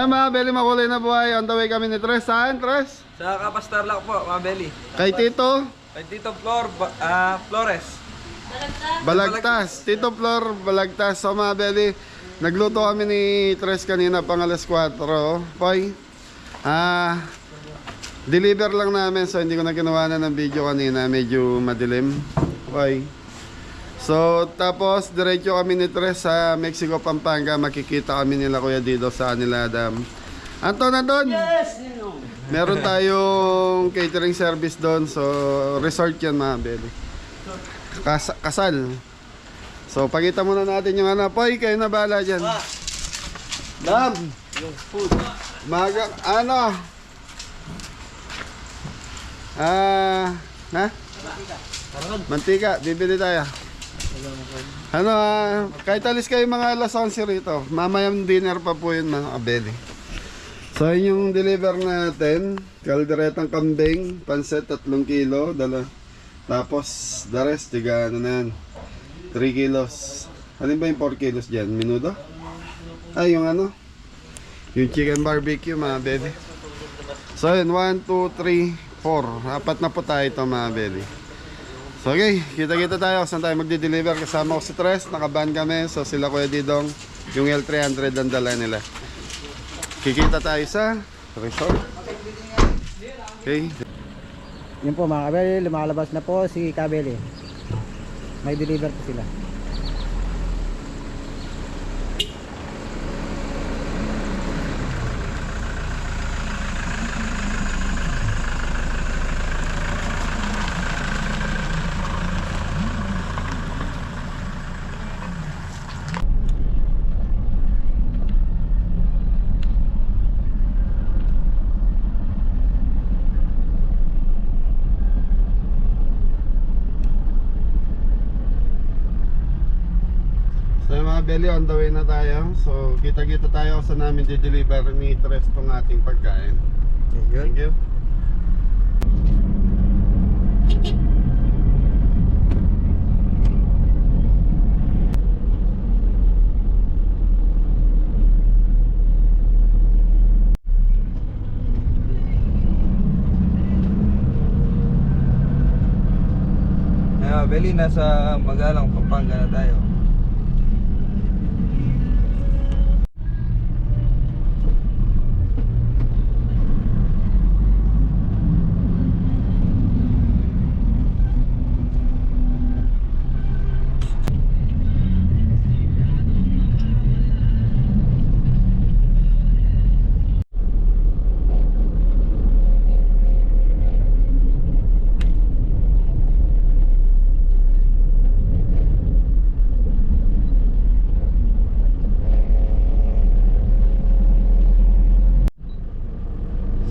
Ay mga Beli, makulay na buhay. On the way kami ni Tres. Saan, Tres? Sa Kapastarlak po, mga Beli. Kay Tito Kay Tito Flores. Balagtas. Tito Flor Balagtas. So mga Beli, nagluto kami ni Tres kanina pang alas 4. Poy, deliver lang namin. So hindi ko na ginawa na ng video kanina. Medyo madilim. Poy. So tapos diretso kami ni Tres sa Mexico, Pampanga. Makikita kami nila Kuya Dido sa kanila Adam. Anton! Yes! Meron tayong catering service doon. So resort yan mga Beli. Kasal. So pakita muna natin yung ano. Poy, kayo na bahala dyan. Dam! Yung food. Maga, ano? Mantika, bibili tayo. Ano, kahit alis kayo mga alas 11 rito. Mamayang dinner pa po yun mga kabeli. So yun yung deliver natin. Kalderetang kambing, panset 3 kilo, dala. Tapos the rest, tiga ano na yan, 3 kilos. Ano ba yung 4 kilos dyan? Minudo? Ay, yung ano? Yung chicken barbecue mga bebe. So yun, 1, 2, 3, 4. Apat na po tayo ito mga bebe. So okay, kita-kita tayo. Saan tayo magdi-deliver? Kasama ko si Tres, nakaban kami. So sila Kuya Didong, yung L300 ang dala nila. Kikita tayo sa resort. Okay. Yun po mga kabeli, lumalabas na po si Kabeli. May deliver po sila. So mga Beli, on the way na tayo. So kita-kita tayo sa namin di-deliver ni Tres tong ating pagkain. Thank you. Mga Beli, nasa Magalang, Pampanga na tayo.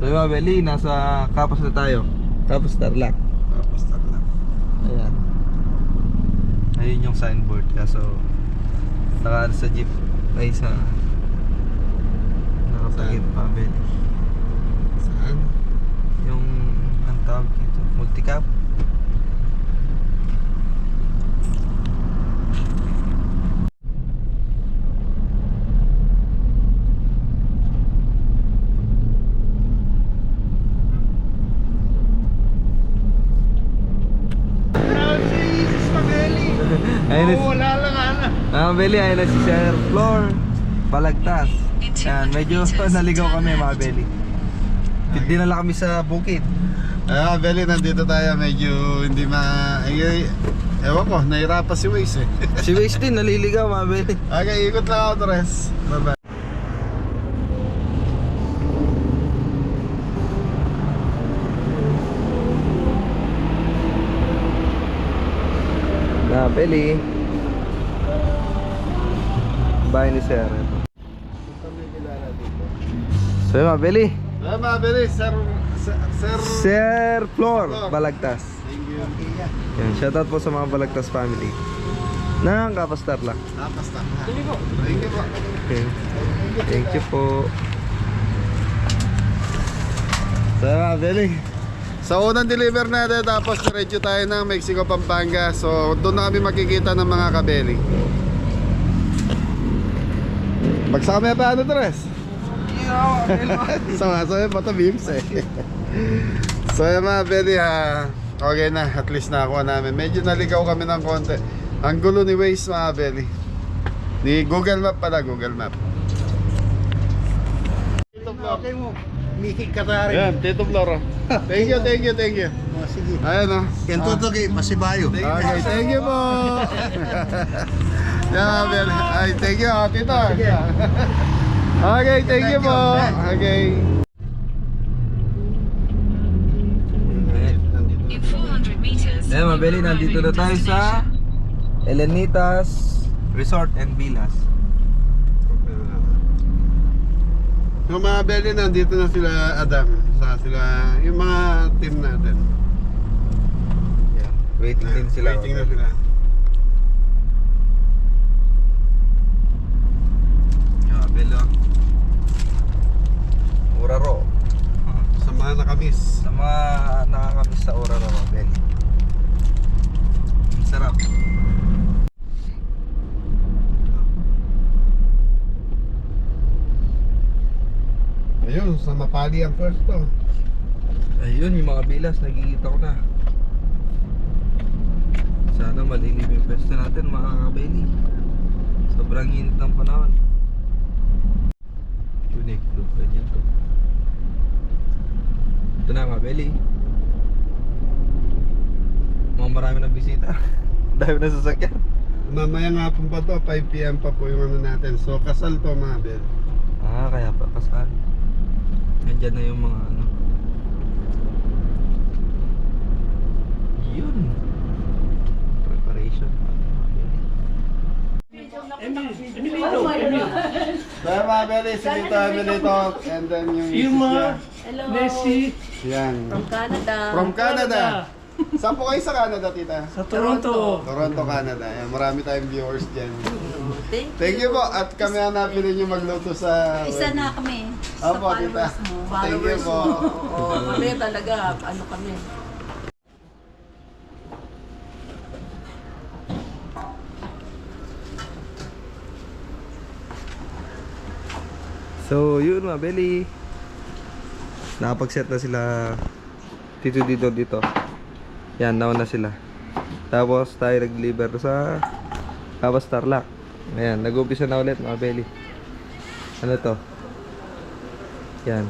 So mga Beli, nasa Kapos na tayo. Kapos Tarlac. Tapos lang. Ayan. Ayun yung signboard. Kaso naka sa jeep. Ay sa nakapagit pa Beli. Saan? Yung ang tawag dito, multicap. Ayun na, Wala lang ana. Beli, ayun na si Sir Flor Balagtas. Yan, medyo naligaw kami mga Beli. Dinala kami sa bukid. Ah, Beli, nandito tayo. Medyo hindi ewan ko, nahirapan si Waze eh. Si Waze din naliligaw mga Beli. Okay, ikot lang ako, Tres. Bye-bye. Na Beli. Bahay ni Sir. So yun mga Beli, Ah, mga Beli, Sir Sir Flor Balagtas. Thank you. Yan, shoutout po sa mga Balagtas family ng Kapos Tarlac. Basta. Thank you po. Thank you po. Okay. Thank you po. So mga Beli, sa unang deliver natin, tapos diretso tayo ng Mexico, Pampanga. So doon na kami makikita ng mga kabeli. Bagsa kami pa ano, Tres? Sama-sama pa ito, Bims eh. So yun mga belly ha. Okay na, at least nakakuha namin. Medyo naligaw kami ng konti. Ang gulo ni Waze mga belly. Ni Google Map pala, Google Map. Okay mo. Mikik ka tayo. Ayan, Tito Flora. Thank you, thank you, thank you. Oh, sige. Ayan o. Yan tutugi, masibayo. Okay, thank you po. Yan mga belly. Ay, thank you Tito. Okay, thank you po. Okay. In 400 meters, Eh, mabeli, nandito na tayo sa Elenitas Resort and Villas. So mga belly, nandito na sila Adam. Saka sila, yung mga team natin. Yan. Waiting din sila. Waiting na sila. Yan, Belo. Uraro. Sa mga nakamis. Sa mga nakakamiss sa Uraro, mabeli. Ang sarap. Ayun, sa Mapali ang pwesto. Ayun, yung mga bilas, nagkikita ko na. Sana malilim yung pwesto natin, mga kabeli. Sobrang init ng panahon. Unique look, ganyan to. Ito na, mga beli. Mga marami ng bisita. Dahil na sasakyan. Mamayang hapon pa to, 5 PM pa po yung ano natin. So kasal to mga bel. Ah, kaya pa kasal. Nandyan na yung mga ano. Yun. Preparation. Kaya mga bel, sinito kami dito. And then yung Irma, Hello. Nessie, yan. From Canada. From Canada. Saan po kayo sa Canada, tita? sa Toronto. Toronto, Canada. Yan, marami tayong viewers dyan. Thank Thank you po. At kami hanapin ninyo magluto sa Isa wedding. na kami. Opo, sa tita. followers mo. Thank you po. Oo, kami talaga, ano kami. So, yun mga belly. Nakapag-set na sila dito. Yan, nauna sila. Tapos tayo nag-deliver sa Tapos Tarlac. Ayan, nag-umpisa na ulit mga belly. Ano to? Yan.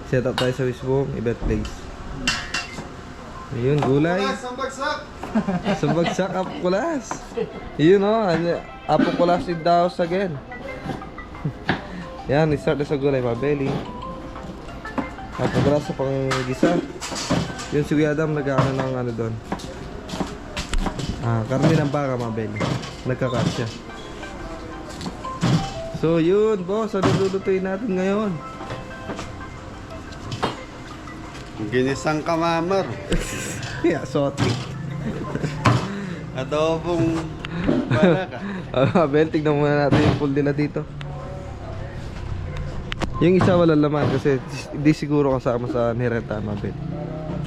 Set up tayo sa Wisbong event place. Ayun, gulay. Kulas, ang bagsak! Sumbagsak Apukulas. Yun o, Apukulas in the house again. Yan, start na sa gulay, mabeli. Apukulas sa pang-gisa. Yun si Kuya Adam nag-ano ng ano doon. Karne ng baka, mabeli. Nagka-cut siya. So yun, boss, ano lulutuin natin ngayon? Ginisang kamamar. Yeah, sotik. Adobong baraka. Abel, tignan muna natin yung pool nila dito. Yung isa wala laman kasi di siguro kasama sa nirentahan, Mabel.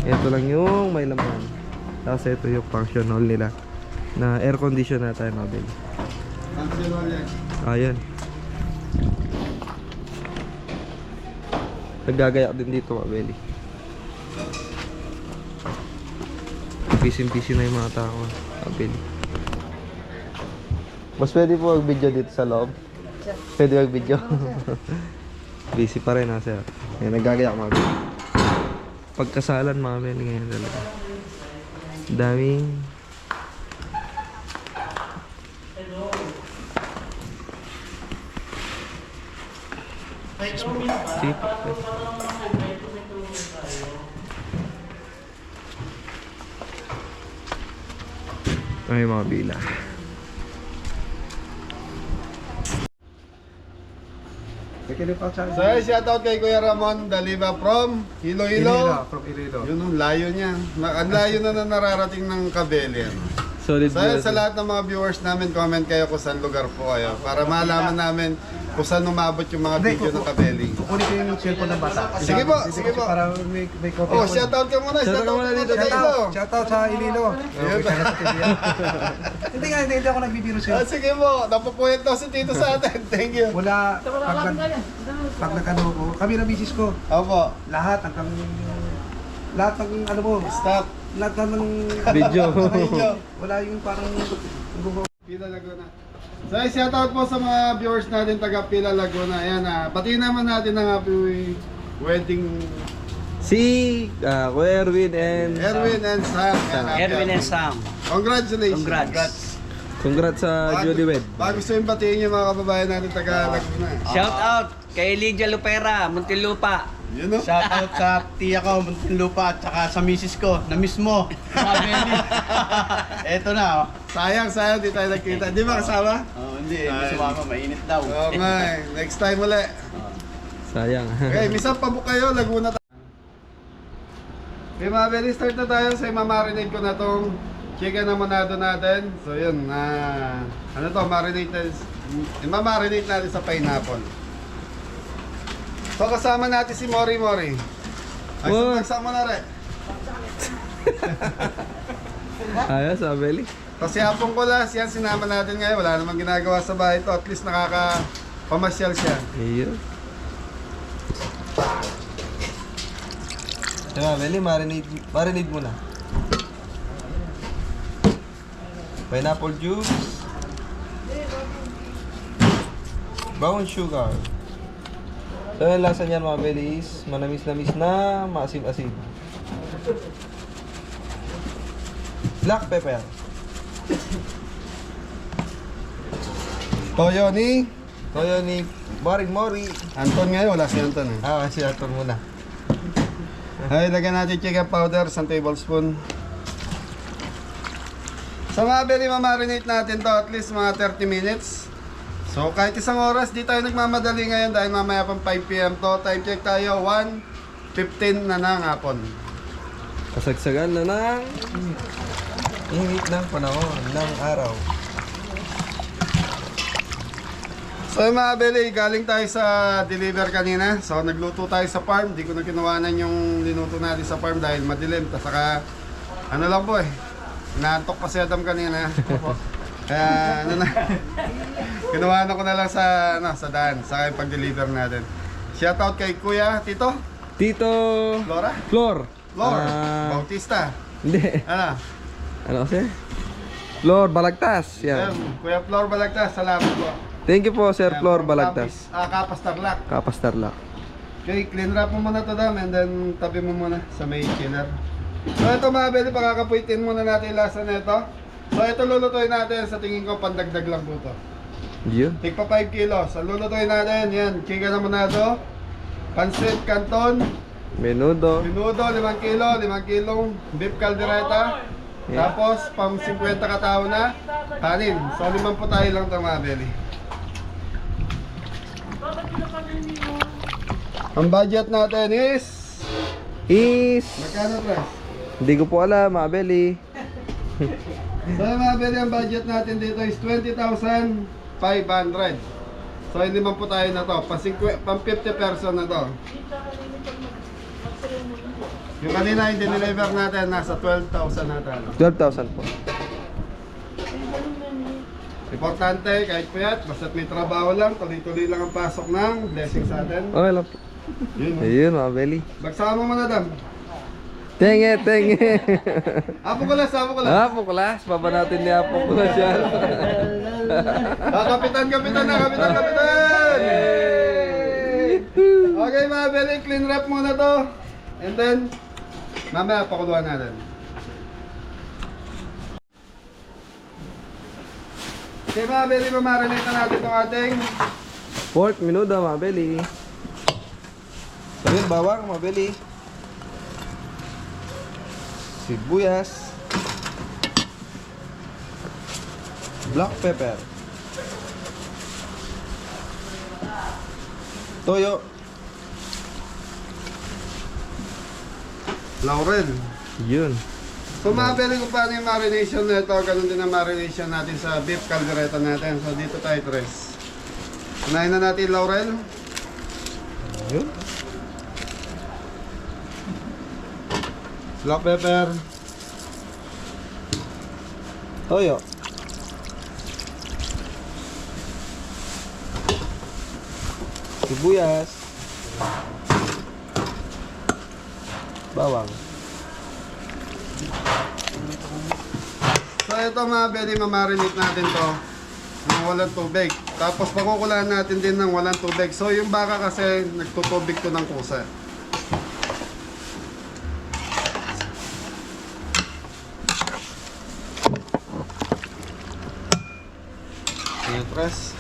Ito lang yung may laman. Tapos ito yung function hall nila na air condition na tayo, Mabel. Ayan. Naggagayak din dito, Mabel. Busy na yung mga tao, Mabel. Mas pwede po mag-video dito sa loob. Pwede mag-video. Busy pa rin ha, sir. Yan, naggagayak, Mabel. Pagkasalan, Mabel, ngayon talaga. Daming sip. Ay, mga bila. So, shoutout kay Kuya Ramon Daliva from Iloilo. From Iloilo. Yun ang layo niya. Ang layo na nararating ng Kabeli. Solid Sa lahat ng mga viewers namin, comment kayo kung saan lugar po kayo. Para malaman namin kung saan umabot yung mga video ng Kabeli. Kukunin ko yung cellphone ng bata. Sige po, sige po. Para may copy. Oh, shoutout ka muna. Shoutout ka Shoutout muna ka dito, muna dito. Shoutout sa Ililo. Hindi nga, hindi ako nagbibiro Ah, sa'yo. sige po, napupuyat daw si Tito sa atin. Thank you. Mula pag nagkano ko, kami na misis ko, Opo, lahat hanggang lahat ng ano mo, stop. lahat ng Video. Video. wala yung parang Pila Laguna. So, shoutout po sa mga viewers natin taga Pila Laguna. Ayan, pati naman natin ang happy wedding Si Kuya Erwin and Erwin and Sam. Ayan, Erwin and Sam. Congratulations. Congrats. congrats sa Judy Wed. Bago gusto yung batiin yung mga kababayan natin taga Laguna. Shout out kay Lydia Lupera, Muntinlupa. Yun no? Shout out sa tiya ko, Muntinlupa, at saka sa misis ko, na mismo. Eto na, oh. Sayang, di tayo nagkita. Di ba kasama? Oh, hindi, hindi sumama, mainit daw. Oo nga eh. Next time ulit. Sayang. Okay, minsan pabuk kayo, Laguna tayo. Okay mga Beli, start na tayo sa mamarinate ko na tong chicken na monado natin. So yun, ano to, mamarinate natin sa pineapple. So kasama natin si Mori Mori. Ay, Oh. sama na rin. Ayos, Abeli. Kasi hapong kulas, yan sinama natin ngayon. Wala namang ginagawa sa bahay to. At least nakaka-pamasyal siya. Ayun. Kaya Abeli, marinate muna. Pineapple juice. Brown sugar. So yung lasa niyan mga Abeli is manamis-namis na maasim-asim. Black pepper. Toyo ni Toyo ni Maring Mori. Anton ngayon. Wala si Anton eh. Si Aton muna. Ay, lagyan natin chicken powder, 1 tablespoon. Sa mga Beli, mamarinate natin to at least mga 30 minutes. So kahit isang oras, di tayo nagmamadali ngayon dahil mamaya pang 5 PM to. Time check tayo, 1:15 na ng hapon. Kasagsagan na ng init ng panahon ng araw. So yung mga Beli, galing tayo sa deliver kanina. So nagluto tayo sa farm. Di ko na kinuwanan yung linuto natin sa farm dahil madilim. Saka ano lang po eh, naantok pa si Adam kanina. Kaya ano na, kinuwanan ko na lang sa daan, sa pag-deliver natin. Shoutout kay Kuya, Tito, Tito Flora, Flor. Flor, Ah, Bautista. Hindi. Ano? Ano kasi? Flor Balagtas. Yan. Yan. Kuya Flor Balagtas, salamat po. Thank you po Sir Yan, Flor from Balagtas. Kapas Tarlac. Kapas Tarlac. Okay, clean wrap mo muna to dam and then tabi mo muna sa may chiller. So ito mga Beli, pakakapuitin muna natin yung lasa na ito. So ito lulutuin natin, sa tingin ko pandagdag lang po to. Yun. Tigpa 5 kilos. So lulutuin natin, yan, chicken na monado, pansit canton, Menudo. minudo 5 kilo, 5 kilong beef caldereta. Yeah. Tapos pang 50 katao na kanin. So 5 po tayo lang ito mga Beli. Ang budget natin is magkano tres? Hindi ko po alam, Abeli. So mga Beli, ang budget natin dito is 20,500. So hindi man po tayo na to, pang 50 person na to. Yung kanina yung deliver natin, nasa 12,000 natin. 12,000 po. Importante, kahit puyat, basta't may trabaho lang, tuloy-tuloy lang ang pasok ng blessing sa atin. Okay lang po. Yun, Ayun, Abeli. bagsama mo na dam. Tenge. Apo ko lang. Apo Kulas. Baba natin ni Apo Kulas yan. Kapitan! Okay mga Beli, clean wrap muna to. And then, mamaya pakuluan natin. Okay mga Beli, mamarinate na natin itong ating Pork menudo, Abeli. So yun, bawang, Abeli. Sibuyas. Black pepper. Toyo. Laurel. Yun. So mga Beli, kung paano yung marination na ito, ganun din ang marination natin sa beef caldereta natin. So dito tayo tres. Unahin na natin laurel. Yun. Black pepper. Toyo. Sibuyas. Bawang. So ito mga pwede mamarinate natin to ng walang tubig. Tapos pakukulaan natin din ng walang tubig. So yung baka kasi nagtutubig to ng kusa. Ayan, press.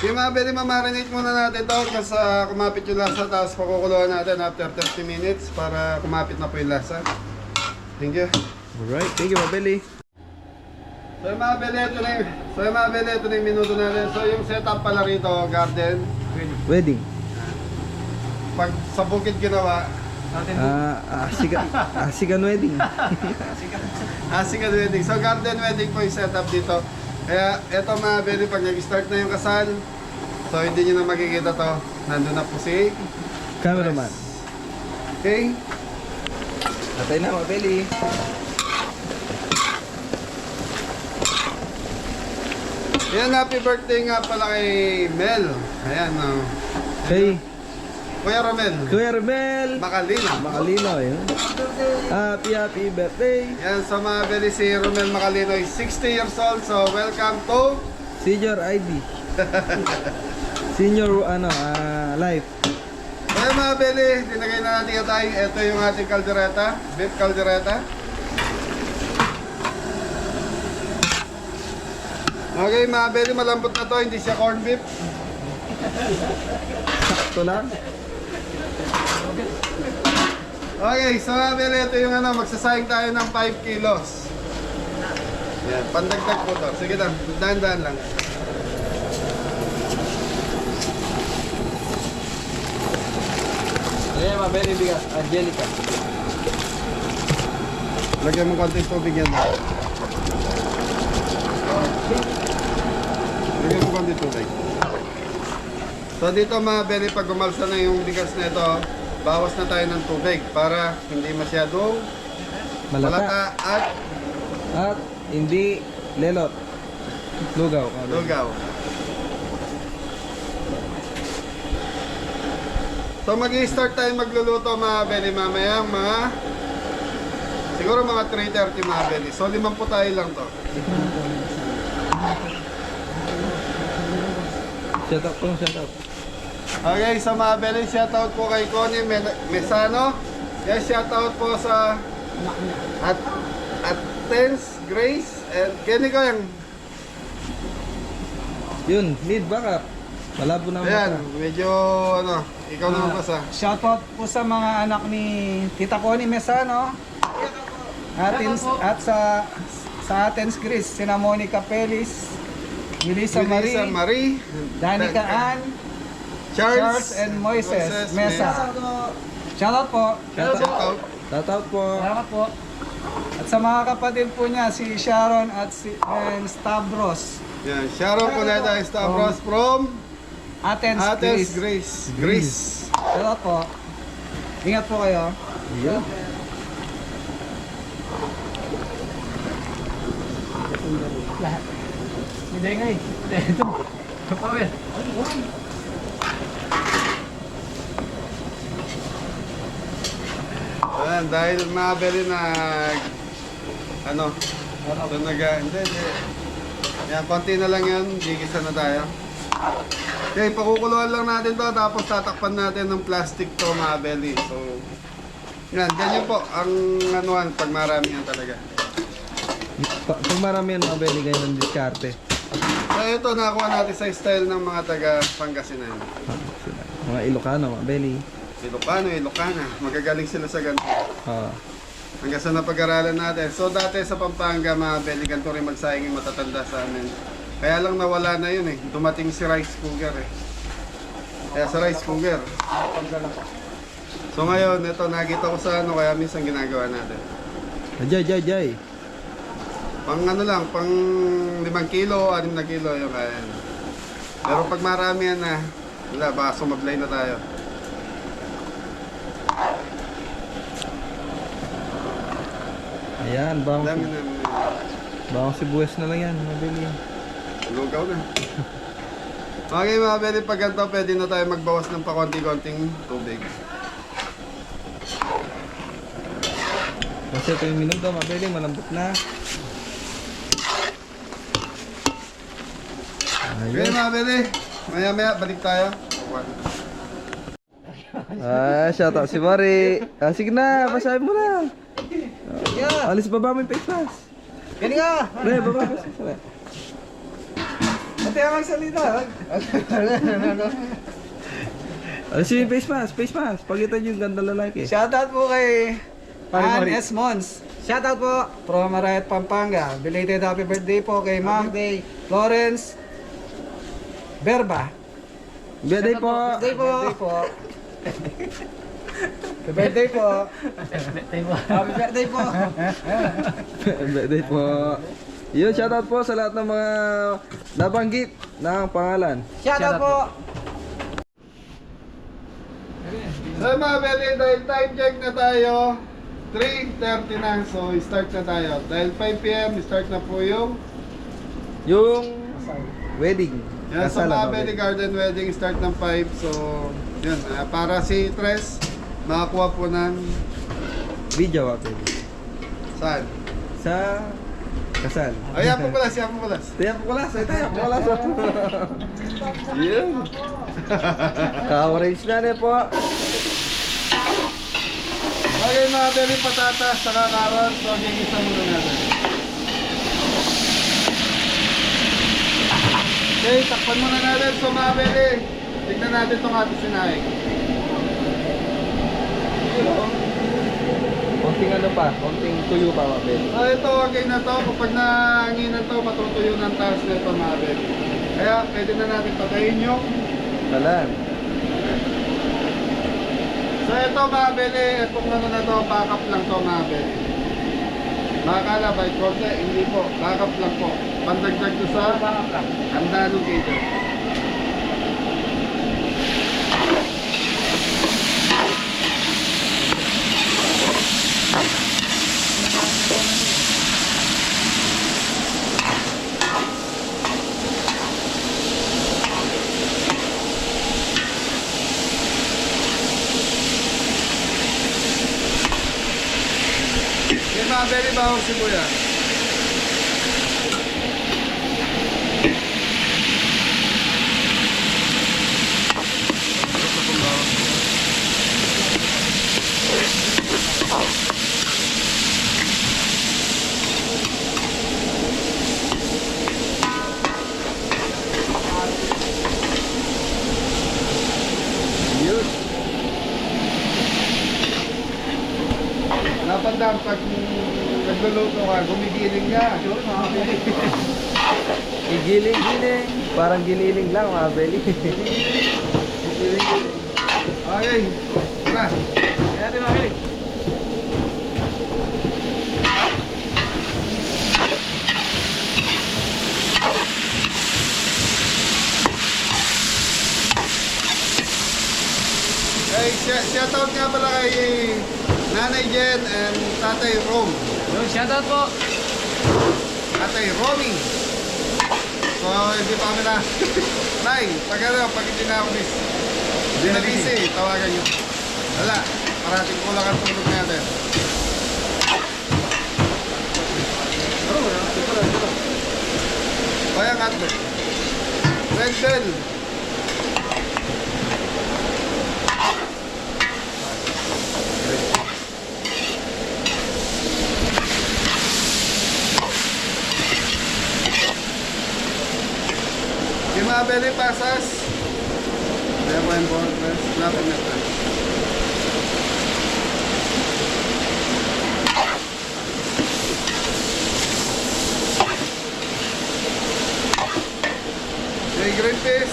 Yung mga pwede mamarinate muna natin to kasi kumapit yung lasa, tapos pakukuluan natin after 30 minutes para kumapit na po yung lasa. Thank you. Alright, thank you, Mabeli. So yung mga bele, ito na yung minuto natin. So yung setup pala rito, garden. Wedding. Pag sa bukid ginawa, Asigan wedding. Asikan wedding. So garden wedding po yung setup dito. Kaya eto mga bele, pag nag-start na yung kasal, so hindi nyo na makikita to. Nandun na po si Cameraman. Okay? Atay na, Mabeli. Yan, happy birthday nga pala kay Mel. Ayan, Kay Kuya Romel. Kuya Rebel. Makalino. Makalino, yun. Happy birthday. Yan, sa mga beli si Romel Macalino is 60 years old. So, welcome to Senior ID. Senior, life. Kaya mga beli, dinagay na natin yung tayo. Ito yung ating kaldereta, beef kaldereta. Okay mga beli, malambot na to, hindi siya corned beef. Sakto lang. Okay, so mga beli, ito yung magsasayang tayo ng 5 kilos. Yan, pandagdag po to. Sige lang, dahan-dahan lang. Ayan, Mabeli, bigas. Angelica. Lagyan mo konting tubig yan. Lagyan mo konting tubig. So dito mga beli, pag umalsa na yung bigas na ito, bawas na tayo ng tubig para hindi masyadong malata at At hindi lelot. Lugaw. lugaw. So mag-i-start tayo magluluto mga beli mamaya siguro mga 3:30 mga beli. So 5 po tayo lang to. Shut up po, shut up. Okay, sa mga beli, shoutout po kay Connie Mesano. Yes, shoutout po sa Athens, Grace, and Kenny ko yung Yun, lead backup. Malabo na ayan, medyo ikaw naman pa sa Shoutout po sa mga anak ni Tita Connie Mesano. At sa Athens, Greece, sina Monica Pelis, Melissa Marie, Danica Ann, Charles and Moises Mesa. Shoutout po. Shoutout. Shout out po. Salamat po. At sa mga kapatid po niya, si Sharon at and Stavros. Yan, Sharon Cuneta Stavros from Athens, Athens, Greece. Greece. Shoutout po. Ingat po kayo. Yeah. Hindi nga eh. Ito. Kapawin. Ayan, dahil mga beli hindi. Yan, konti na lang yan, gigisa na tayo. Okay, pakukuluan lang natin to, tapos tatakpan natin ng plastic to mga beli. So, yan, ganyan po ang pag marami yan talaga. Pag marami yan, Mabeli, kayo ng diskarte. So, ito, nakakuha natin sa style ng mga taga Pangasinan. Mga Ilocano, Mabeli. Ilocana. Magagaling sila sa ganito. Hanggang sa napag-aralan natin. So dati sa Pampanga, mga beli, ganito rin magsayang yung matatanda sa amin. Kaya lang nawala na yun eh. Dumating si rice cooker eh. Kaya sa rice cooker. So ngayon, ito nakita ko sa kaya minsan ginagawa natin. Jay. Pang ano lang, pang 5 kilo, 6 na kilo yung kaya. Pero pag marami yan na, wala, baka sumablay na tayo. Ayan, Dami bawang, na. bawang sibuyas na lang yan, mabili. Lugaw na. Okay mga pwede pag ganito, pwede na tayo magbawas ng pakonti-konting tubig. Kasi ito yung minuto, mabili, malambot na. Okay Ayun. mga pwede, maya-maya balik tayo. Shoutout si Mari. Sige na, basahin mo na. Alis baba mo yung face mask. Gani nga! Pre, baba mo yung face mask. Pati ang magsalita. Alis yung face mask, face mask. Pakita niyo yung ganda lalaki. Shoutout po kay Ann Mari. S. Mons. Shoutout po from Arayat, Pampanga. Belated happy birthday po kay Ma'am Florence Berba. Birthday po. Birthday po. Happy birthday po. Happy birthday po. Birthday po. Yun, shoutout po sa lahat ng mga nabanggit ng pangalan. Shoutout po. So mga pwede, dahil time check na tayo, 3:30 na, so start na tayo. Dahil 5 PM, start na po yung Yung wedding. yan, sa Kasalan, mga okay. Belly Garden Wedding, start ng 5. So, yun, para si Tres, makakuha po ng Video ako. saan? Sa kasal. Ay, yan po pala, siya po pala. Tiyan po kulas, tiyan po kulas. Yun. Ka-orange na rin po. Okay mga belly, patatas, saka carrots, so gigisa muna natin. Okay, takpan muna natin. So mga belly, tignan natin itong ating sinaing. Konting ano pa, konting tuyo pa mabel. So ito, okay na to. Kapag nanginan to, matutuyo ng taas na ito mga belly. Kaya pwede na natin patayin yung Talan. so ito mga bele, itong ano na to, backup lang to mga bele. Makakala ba, konti, hindi po, backup lang po. Pandagdag to sa handa ng cater. Yung mga bele, bawang sibuyas. Yun. Napandang pag nagluluto ka, gumigiling ka. Igiling-giling. Parang giniling lang mabeli. Okay, tara. Kaya di mabili. Hey, shoutout nga pala kay Nanay Jen and Tatay Rom. Yun, shoutout po. Tatay Romy. So, hindi pa kami na. Nay, pag ano, pag hindi na ako hindi na busy, tawagan nyo. Wala, parating ko lang ang tulog natin. Kaya nga ito. Red Bell. Yung mga belly pasas. Kaya po yung borders. Lapit na tayo. Okay, green peas.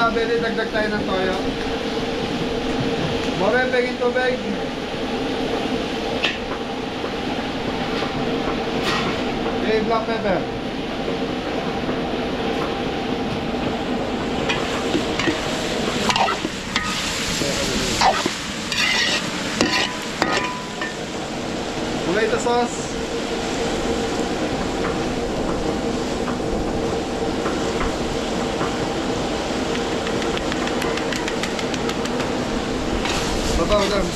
mga beli, dagdag tayo ng toyo. More, pengin tubig. Okay, black pepper. Tomato sauce. Babaw lang.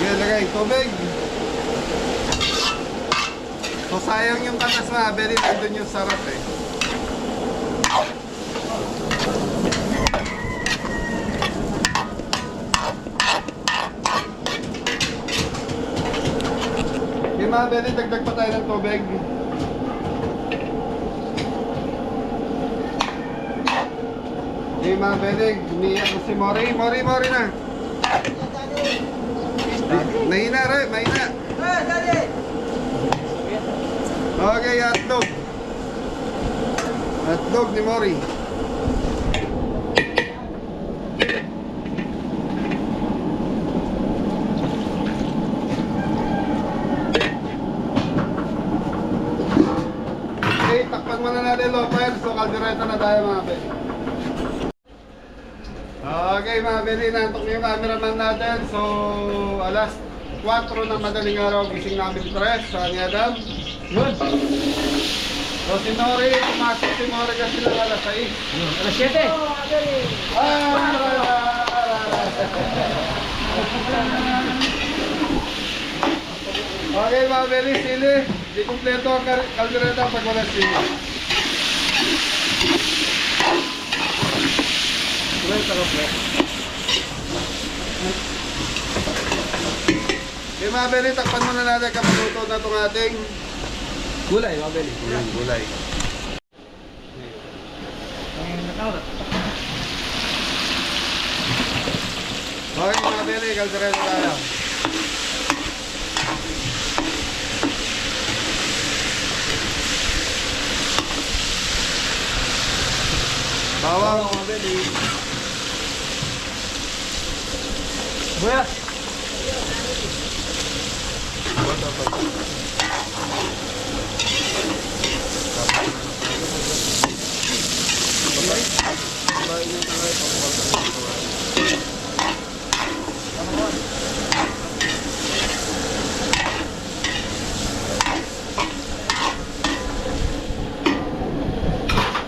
Yan, lagay tubig. So sayang yung katas na, very nandun yung sarap eh. Okay mga beli, dagdag pa tayo ng tubig. Okay mga beli, umiyak ko si Mori. Mori na. Mahina rin, mahina. Okay, hotdog. Hotdog ni Mori. Okay, takpan muna natin local. So, kaldereta na tayo mga beli. Okay mga beli, nantok na yung cameraman natin. So, alas 4 ng madaling araw, gising namin 3 sa ni Adam. Yun. So si Nori, pumasok si Nori kasi lang alas 6. Alas 7. Okay mga beli, sili. Di kumpleto ang kaldereta pag wala sili. Okay mga beli, takpan muna natin kapag luto na itong ating Gulay, mabili. gulay. Okay mga beli, kaldereta tayo. Bawang. Buya.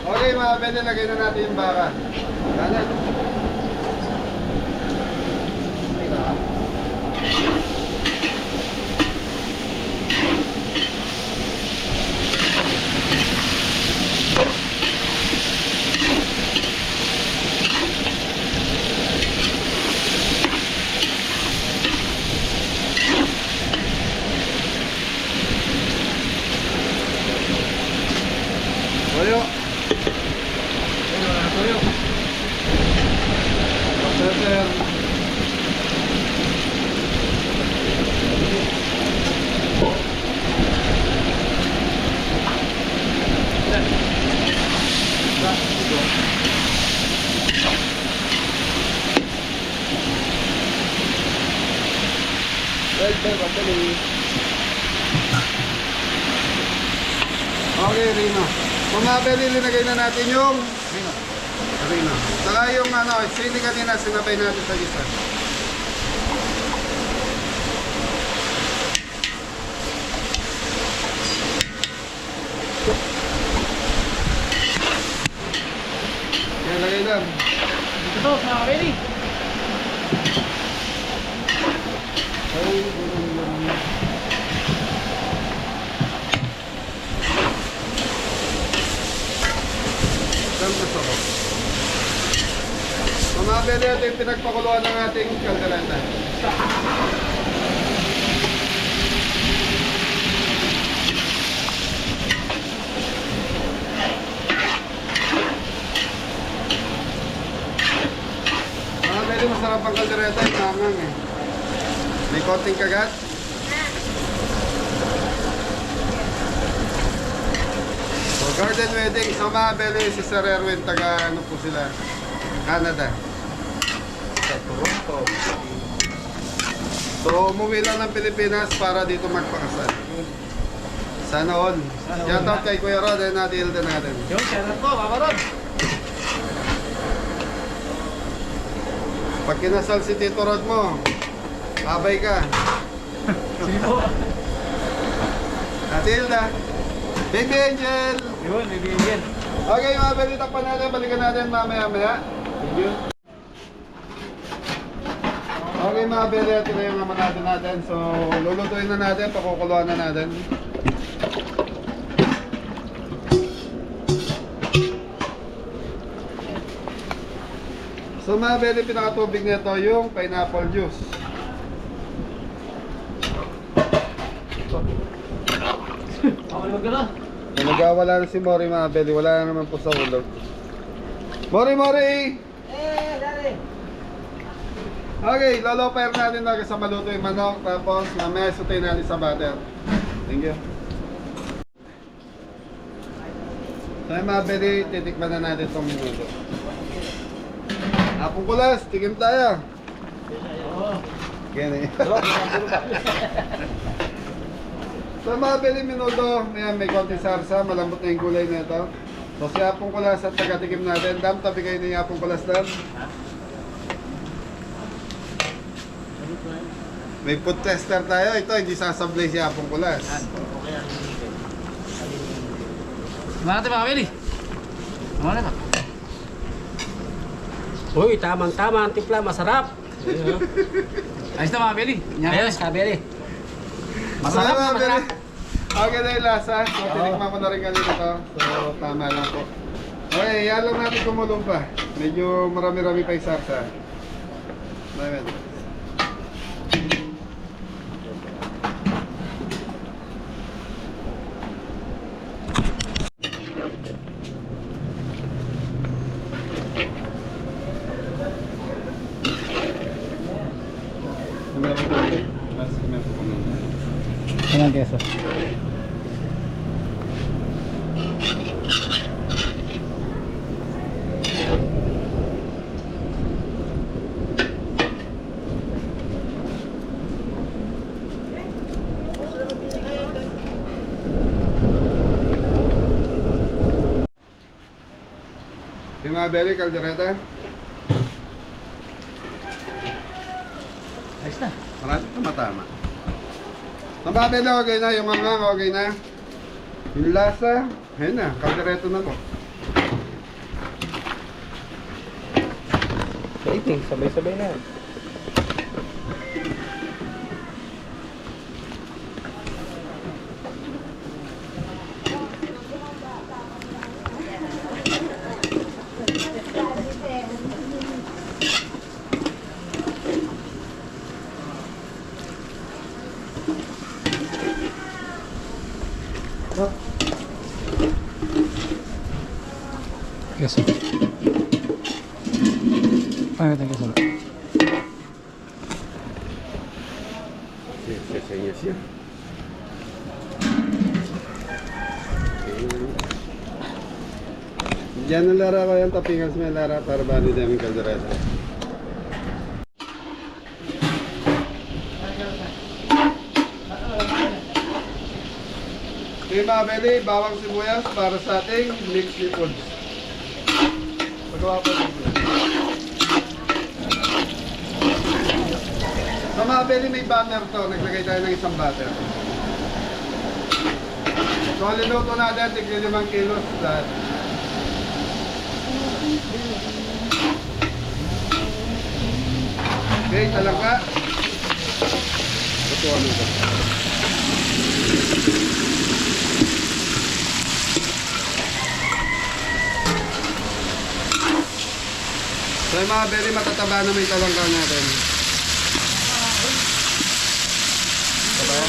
Okay mga pwede, lagay na natin yung baka. Kanan. Toyo. Toyo. Pepper. Okay, Rino. Kung mabili, linagay na natin yung Rino. Saka yung sili kanina, sinabay natin sa isa. Yan, lagay lang. Ito, mga ready. Mamabili natin yung pinagpakuluan ng ating kaldereta. kaldereta yung mangang eh. May konting kagat. So, garden wedding sa Mabel, si Sir Erwin, taga ano po sila, Canada. So, umuwi lang ng Pilipinas para dito magpakasal. Sana all. Shout out kay Kuya Rod, natin natin. Yung shoutout po, Papa Rod. Pag kinasal si Tito Rod mo, abay ka. Sige po. Ate Hilda. Baby Angel. Yun, bibigyan. Okay, mga balita pa natin. Balikan natin mamaya-maya. Thank you. Okay, mga balita. Ito na yung naman natin. So, lulutuin na natin. Pakukuluan na natin. So, mga balita, pinakatubig nito yung pineapple juice. Nagawala na si Mori, mga beli. Wala na naman po sa ulog. Mori! Okay, loloper natin na sa maluto yung manok. Tapos mamaya sutay natin sa butter. Thank you. So mga beli, titikman na natin itong minuto. Apong kulas, tikim tayo. Gini. So mga beli minuto, may konti sarsa, malambot na yung gulay na ito. So si Apong Kulas at tagatikim natin. Dam, tabi kayo ni Apong Kulas, Dam. May food tester tayo. Ito, hindi sasablay si Apong Kulas. Mana natin mga Beli? Mana na? Uy, tamang-tama ang timpla, masarap. Ayos na mga Beli. Ayos, kabeli. Masarap na, masarap. Okay na yung lasa. So, tinikman ko na rin kanina to. So, tama lang po. Okay, yan lang natin kumulong pa. Medyo marami-rami pa yung sarsa. Amen. Ilang keso? Yung mga beli, kaldereta. Ayos na. Marami tama-tama. Ang mga beli, okay na. Yung mga okay na. Yung lasa, ayun na. Kaldereto na po. Waiting, sabay-sabay na. Keso. Ay, ito keso. Yes, yan. Diyan na lara ko yan, tapingas may lara para bali namin kaldereta. Okay mga beli, bawang sibuyas para sa ating mixed seafoods. Pagawa po dito. So mga beli, may butter to. Naglagay tayo ng isang butter. So liluto natin, tigli 5 kilos lahat. Okay, talangka. Ito ano ito. So yung mga very matataba na may talangka natin. Taba?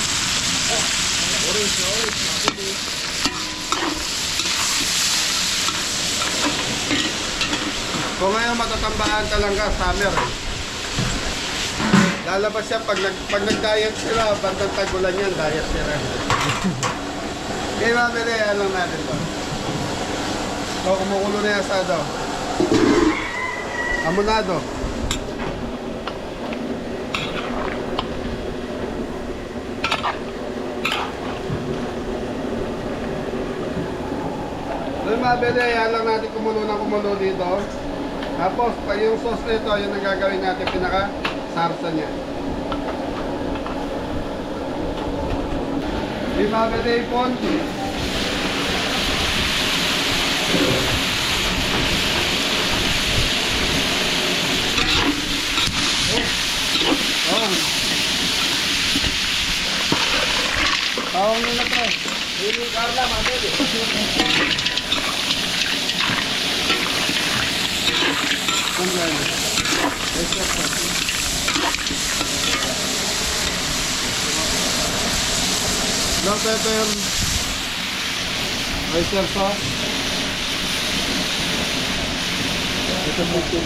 Kung ngayon matatambaan talangka, summer. lalabas siya pag nag-diet sila, bandang tagulan yan, diet sila. Kaya mabili, ano natin to. So, kumukulo na yung asado. Amunado. So, mabili, yan lang natin kumulo dito. Tapos, pag yung sauce nito, yun ang gagawin natin pinaka-sarsa niya. Di mabili, ipon. Oh. Tawang nyo na to. Hindi Carla, mabili. Black pepper, oyster sauce. Ito po ito.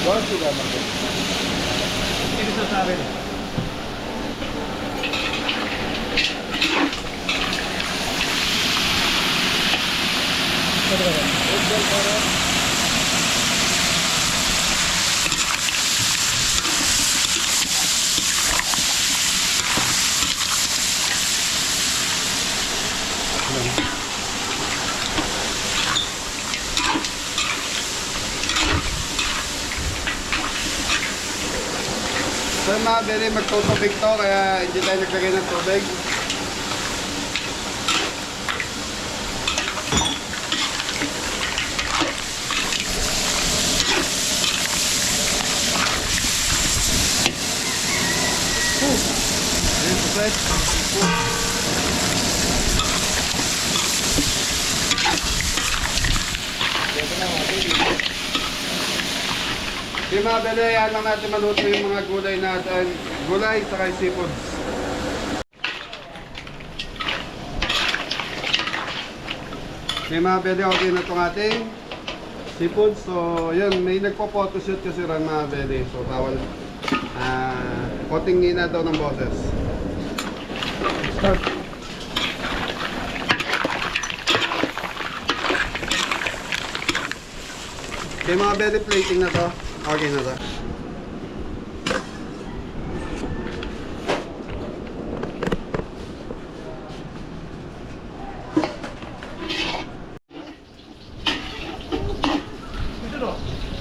Bakit suga natin? Hindi sa sabi na. So mabili magtutubig to kaya hindi tayo naglagay ng tubig. Yung mga bele, yan lang natin maluto yung mga gulay natin. Gulay, saka yung seafood. May mga bele, okay na itong ating seafood. So, yun, may nagpo-photoshoot kasi rin mga bele. So, bawal konting hina daw ng boses. Start. Okay, mga bele, plating na to. Okay na to.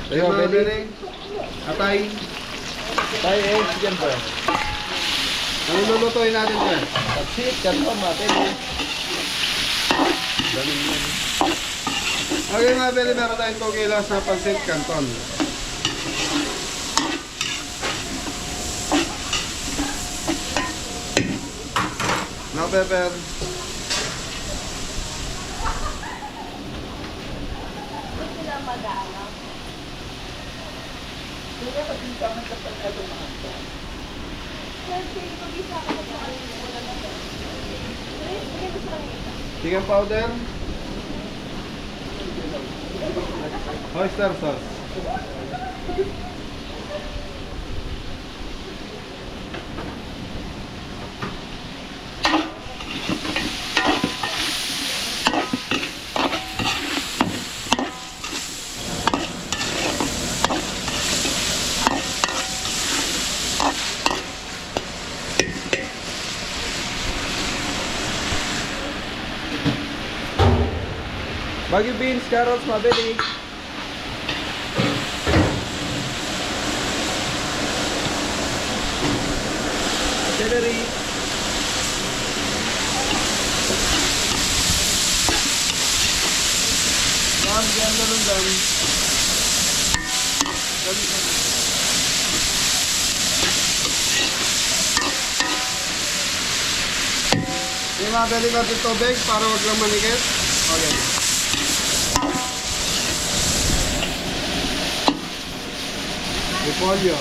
Ayun, mga bele. Atay. Tayo eh, sige ba? Ano lulutuin natin ito? Tapsit, kanton, mabili. Okay mga bele, meron tayong 2 kilos na pansit canton. No pepper. Chicken powder. Oyster sauce. Bagyo beans, carrots, mabili. Celery. Ma'am, diyan na rin dyan. Yung mga bali natin tubig para wag lang manikit. Okay. Repolyo.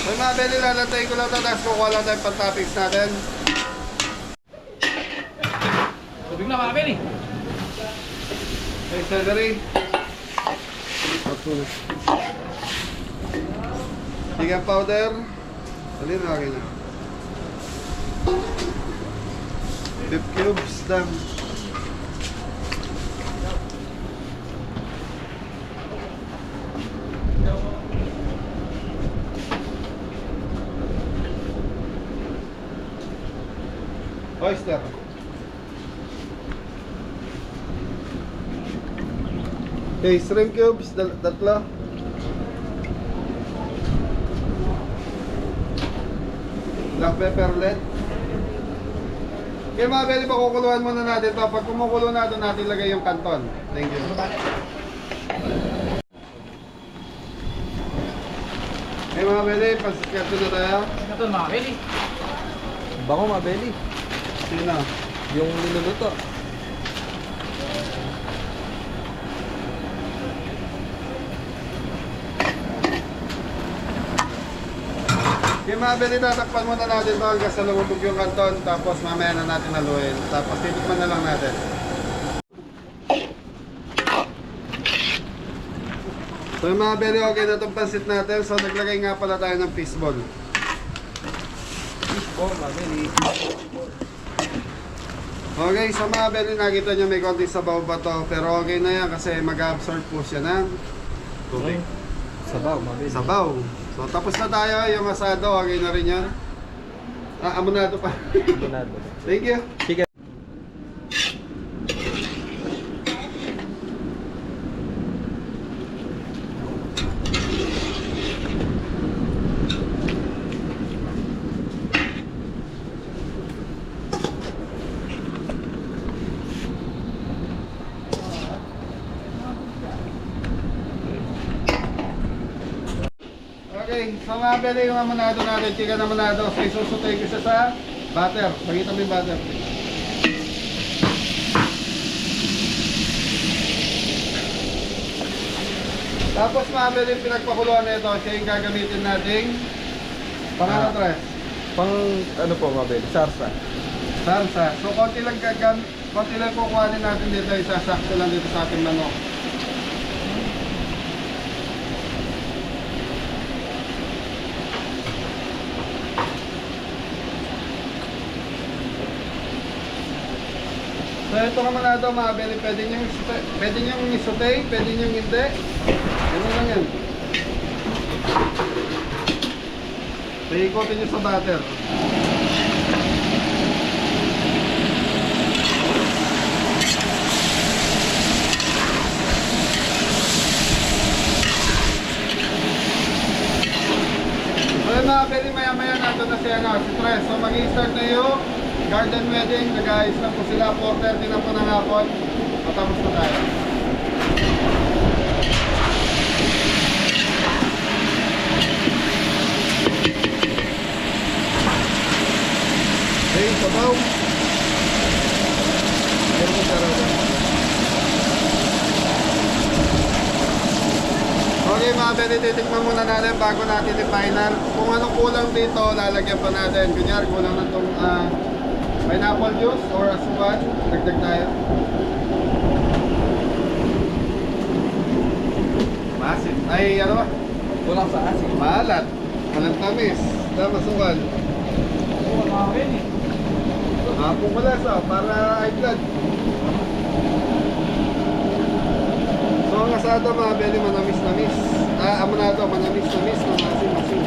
So mga Beli, lalantay ko lang ito, tapos kukuha lang tayo pang-toppings natin. Tubig na mga Beli. Okay, celery. Chicken powder. Dali na lagay na. Beef cubes lang. Oyster. Okay, shrimp cubes, tatlo. Black pepper ulit. Okay mga Beli, pakukuluan muna natin ito. Pag kumukulo na ito, natin lagay yung kanton. Thank you. Okay mga Beli, pasikerto na tayo. Ito mga Beli. Bango mga Beli. Sino? Yung niluluto. Okay mga Beli, tatakpan muna natin ito hanggang sa lumubog yung kanton. Tapos mamaya na natin haluin. Tapos titikman na lang natin. So yung mga Beli, okay na itong pansit natin. So naglagay nga pala tayo ng fishball. Oh, mga Beli. Okay, so mga Beli, nakita nyo may konting sabaw ba to? Pero okay na yan kasi mag-absorb po siya ng tubig. Sabaw, mga Beli. Sabaw. So tapos na tayo, yung asado, okay na rin yan. Amunado pa. Amunado. Thank you. Chicken. Okay, so mga Beli, yung amunado natin, chicken amunado. So isusutay ko siya sa butter. Pakita mo yung butter. Tapos mga Beli, yung pinagpakuluan na ito, siya yung gagamitin nating pang tres. Pang ano po mga Beli? Sarsa. Salsa. So konti lang kukuhanin natin dito, isasakto lang dito sa ating manok. So ito naman na ito mga Beli, pwede nyo isutay, pwede nyo hindi. Ganun lang yan. So ikotin nyo sa butter. So yun mga Beli, maya natin na si Tres. So mag-i-start na yung garden wedding. Nag-ayos na po sila, 4:30 na po ng hapon. Matapos na tayo. Okay, sabaw. Meron ko sarap. Okay mga Beli, titikman muna natin bago natin i-final. Kung anong kulang dito, lalagyan pa natin. Kunyari, kulang na itong pineapple juice or asuban. Dagdag tayo. Masin. Ay, ano ba? Kulang sa asin. Maalat. Walang tamis. Tama, sukan. Oo mga Beli. Hapong malasa para high blood. So ang asado mga Beli, manamis-namis. Amunado, manamis-namis, mamasin-masin.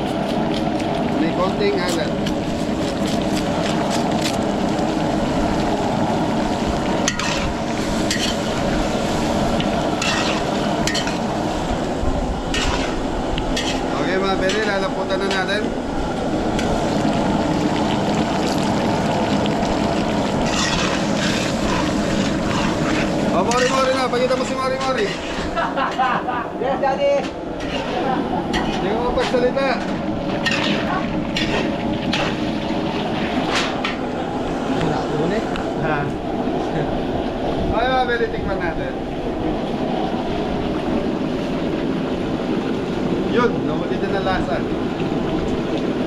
May konting alat. Okay mga Beli, lalaputan na natin. Oh, Mori-Mori na. Pagkita mo si Mori-Mori. Yes, Daddy. Hindi ko mapagsalita.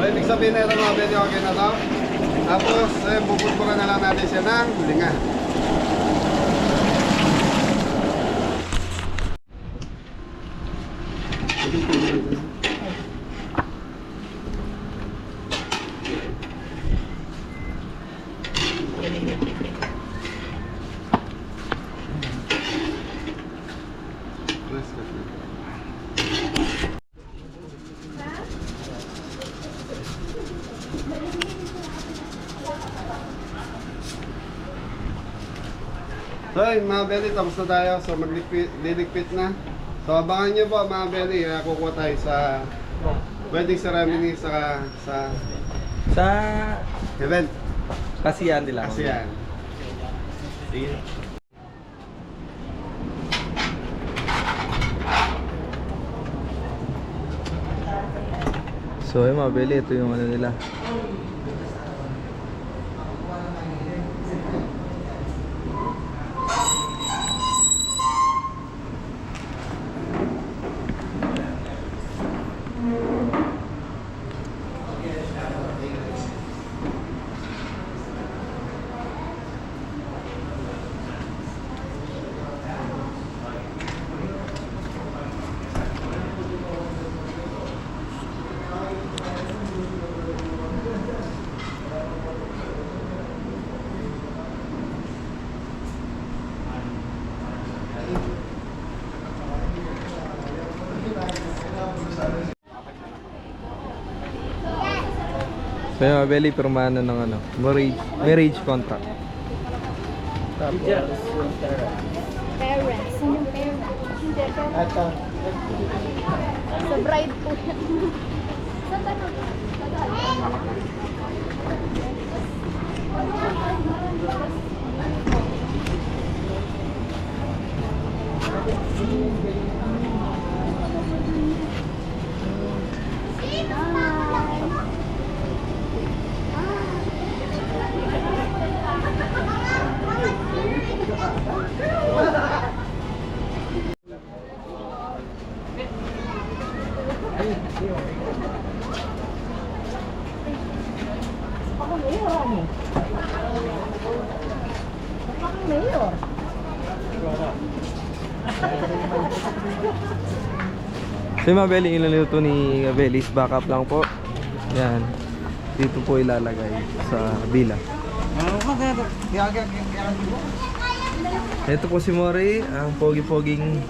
So, ibig sabihin na ito mga belly, okay na to. Tapos, bubulburan na lang natin siya ng linga. So yun mga belly, tapos na tayo. So magliligpit na. So abangan nyo po mga belly, kukuha tayo sa wedding ceremony sa Sa event. kasiyan nila. Kasi yan. Sige. So yung mga belly, ito yung ano nila. So yung mga belly, pirmahan na ng ano, marriage contract. Parents. Yung parents. Hindi, pero sa bride po yan. Sa tanong. So yung mga belly, iluluto ni Belis, backup lang po. Yan. Dito po ilalagay sa bila. Ito po si Mori, ang pogi-poging.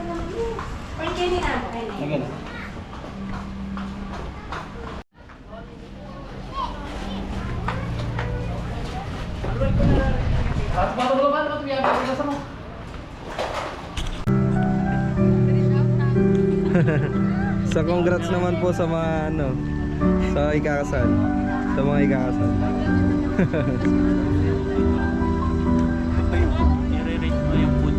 So congrats naman po sa mga ano, sa ikakasal. Sa mga ikakasal. I-rate mo yung food.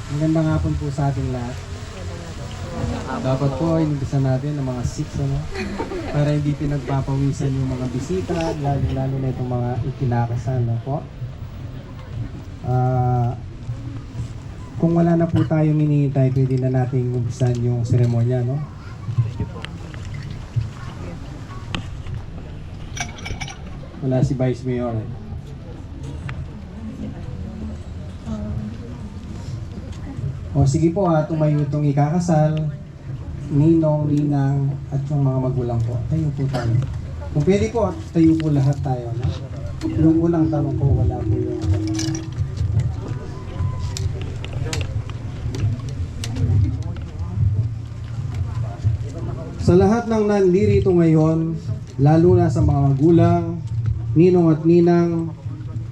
Magandang hapon po sa ating lahat. Dapat po inumpisan natin ng mga 6 ano, para hindi pinagpapawisan yung mga bisita, lalo na itong mga ikinakasal no po. Kung wala na po tayong hinihintay, pwede na nating umpisan yung seremonya, no? Wala si Vice Mayor eh. O sige po ha, tumayo itong ikakasal, ninong, ninang, at yung mga magulang po. Tayo po tayo. Kung pwede po, tayo po lahat tayo. No? Yung unang tanong ko, wala po yung sa lahat ng nandirito ngayon, lalo na sa mga magulang, ninong at ninang,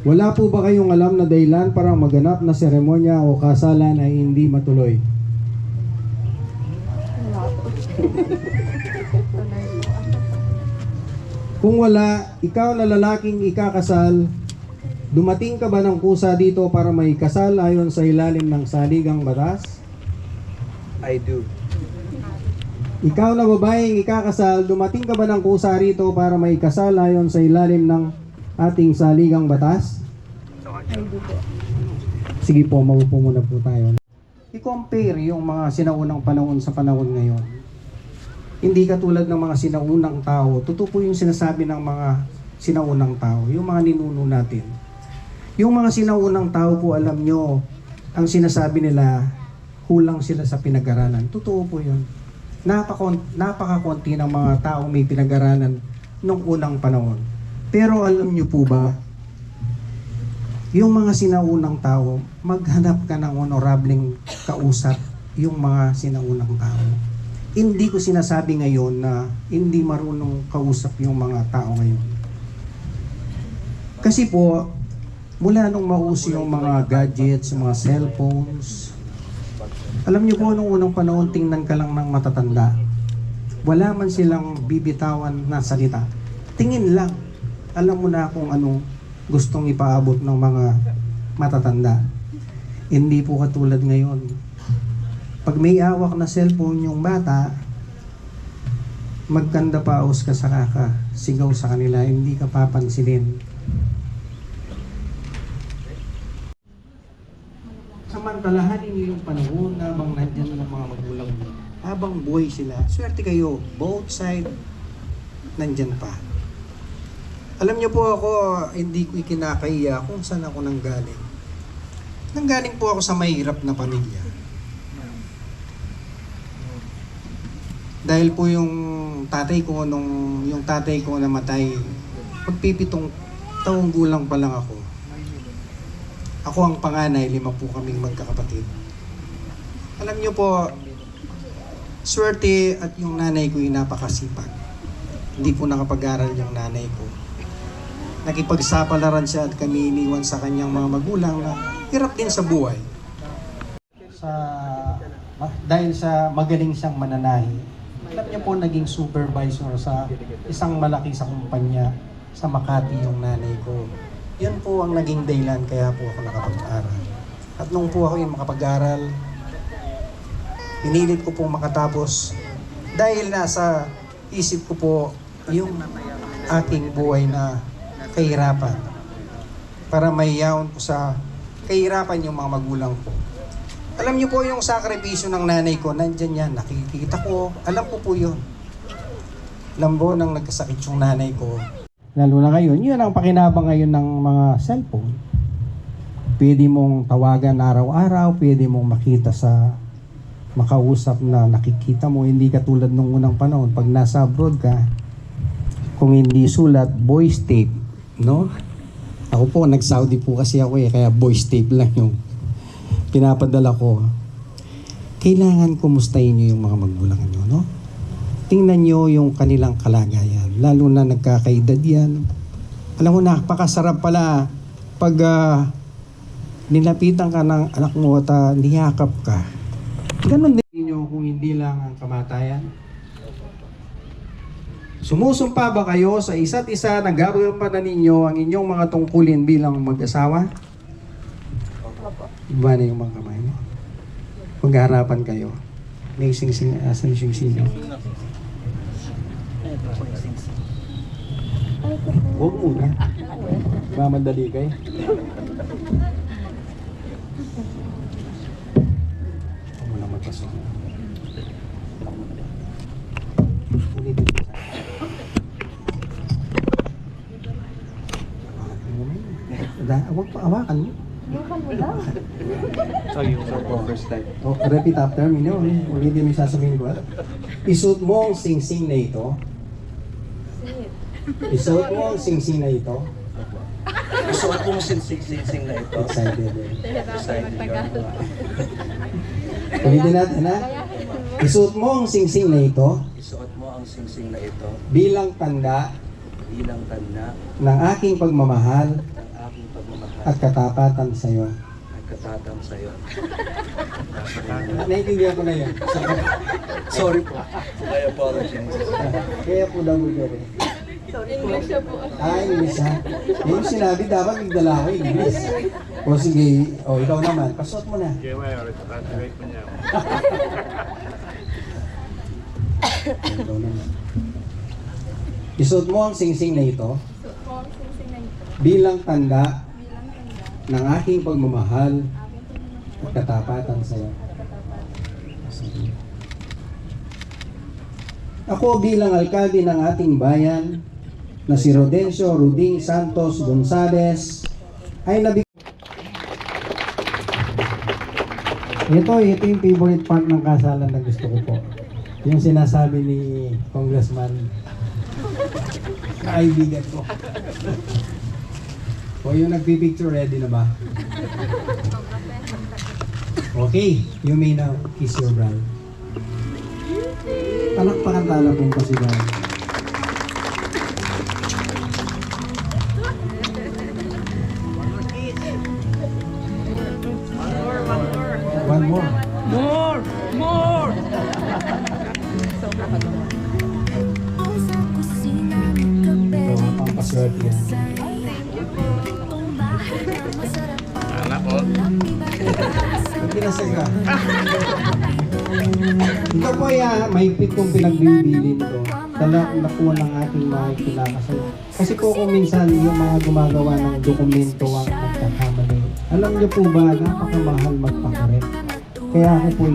wala po ba kayong alam na dahilan para maganap na seremonya o kasalan ay hindi matuloy? Kung wala, ikaw na lalaking ikakasal, dumating ka ba ng kusa dito para may kasal ayon sa ilalim ng saligang batas? I do. Ikaw na babaeng ikakasal, dumating ka ba ng kusa rito para may kasal ayon sa ilalim ng ating saligang batas? Sige po, maupo muna po tayo. I-compare yung mga sinaunang panahon sa panahon ngayon. Hindi katulad ng mga sinaunang tao. Totoo po yung sinasabi ng mga sinaunang tao, yung mga ninuno natin. Yung mga sinaunang tao po, alam nyo, ang sinasabi nila, kulang sila sa pinag-aralan. Totoo po yun. Napakakonti ng mga taong may pinag-aralan nung unang panahon. Pero alam nyo po ba, yung mga sinaunang tao, maghanap ka ng honorableng kausap yung mga sinaunang tao. Hindi ko sinasabi ngayon na hindi marunong kausap yung mga tao ngayon. Kasi po, mula nung mauso yung mga gadgets, yung mga cellphones, alam niyo po, nung unang panahon, tingnan ka lang ng matatanda. Wala man silang bibitawan na salita. Tingin lang. Alam mo na kung anong gustong ipaabot ng mga matatanda. Hindi po katulad ngayon. Pag may awak na cellphone yung bata, magkanda paos ka sa kaka, sigaw sa kanila, hindi ka papansinin. Samantalahanin niyo yung panahon na habang nandyan ng mga magulang mo. Habang buhay sila, swerte kayo, both side, nandyan pa. Alam niyo po ako, hindi ko ikinakaiya kung saan ako nanggaling. Nanggaling po ako sa mahirap na pamilya. Dahil po yung tatay ko namatay, magpipitong taong gulang pa lang ako. Ako ang panganay, 5 po kaming magkakapatid. Alam niyo po, swerte at yung nanay ko ay napakasipag. Hindi po nakapag-aral yung nanay ko. Nakipagsapalaran siya at kami iniwan sa kanyang mga magulang na hirap din sa buhay. Dahil sa magaling siyang mananahi, alam niyo po naging supervisor sa isang malaki sa kumpanya sa Makati yung nanay ko. Yan po ang naging dahilan kaya po ako nakapag-aral. At nung po ako yung makapag-aral, pinilit ko po makatapos dahil nasa isip ko po yung aking buhay na kahirapan para maiyaon ko sa kahirapan yung mga magulang ko. Alam niyo po yung sakripisyo ng nanay ko, nandyan yan, nakikita ko, alam ko po yun. Alam po nang nagkasakit yung nanay ko. Lalo na ngayon, yun ang pakinabang ngayon ng mga cellphone. Pwede mong tawagan araw-araw, pwede mong makita makausap na nakikita mo, hindi katulad nung unang panahon. Pag nasa abroad ka, kung hindi sulat, voice tape, no? Ako po, nag-Saudi po kasi ako kaya voice tape lang yung pinapadala ko. Kailangan kumustahin nyo yung mga magulang nyo, no? Tingnan nyo yung kanilang kalagayan. Lalo na nagkakaedad yan. Alam mo, napakasarap pala pag nilapitan ka ng anak mo at niyakap ka. Ganun din nyo kung hindi lang ang kamatayan. Sumusumpa ba kayo sa isa't isa na gagampanan ninyo ang inyong mga tungkulin bilang mag-asawa? Iba na yung mga kamay mo. Maghaharapan kayo. May sing-sing, asan yung sing-sing? Huwag muna. Mamadali kayo. Huwag mo na magpasok. Ulitin ko sa huwag pa awakan mo. Oh, repeat after me, no? Ulitin mo yung sasabihin ko. Isuot mo ang sing-sing na ito. Isuot mo ang sing-sing na ito. Isuot mo sing-sing na ito. Excited. Ulitin natin, ha? Isuot mo ang sing-sing na ito Isuot mo ang sing-sing na ito bilang tanda bilang tanda ng aking pagmamahal ng aking pagmamahal at katapatan sa iyo. at katatam sa iyo. Naiintindihan ko na yun. Sorry po. I apologize. Kaya po daw mo gawin. English na po. English ha? Yung sinabi dapat nagdala ko English. O sige, ikaw naman. Pasot mo na. Ikaw naman. Isuot mo ang sing-sing na ito bilang tanda ng aking pagmamahal at katapatan sa iyo. Ako bilang alkalde ng ating bayan na si Rodencio Ruding Santos Gonzales ay Ito yung favorite part ng kasalan na gusto ko po. Yung sinasabi ni Congressman kaibigan ko. O yung nagpipicture, ready na ba? Okay, you may now kiss your bride. Palakpakan tala pong pasigaw. One more. More! More! Pampaswerte yan. Pinasay ka. Ito po mahigpit kong pinagbibili nito. Talagang nakuha ng ating mga kinakasal. Kasi po kung minsan yung mga gumagawa ng dokumento ang nagkakamali. Alam niyo po ba, napakamahal magpakaret. Kaya ako po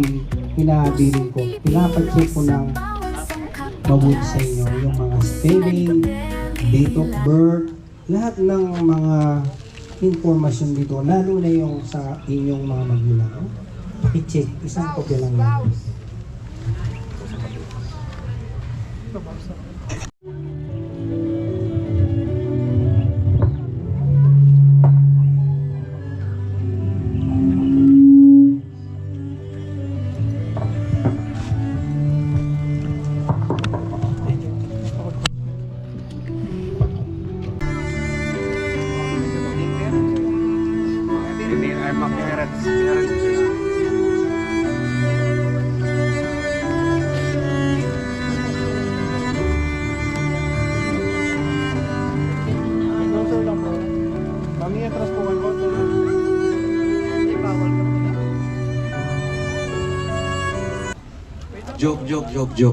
pinabilin ko. Pinapacheck ko ng mabuti sa inyo yung mga spelling, date of birth, lahat ng mga informasyon dito, lalo na yung sa inyong mga magulang. I-check, isang kopya lang yan.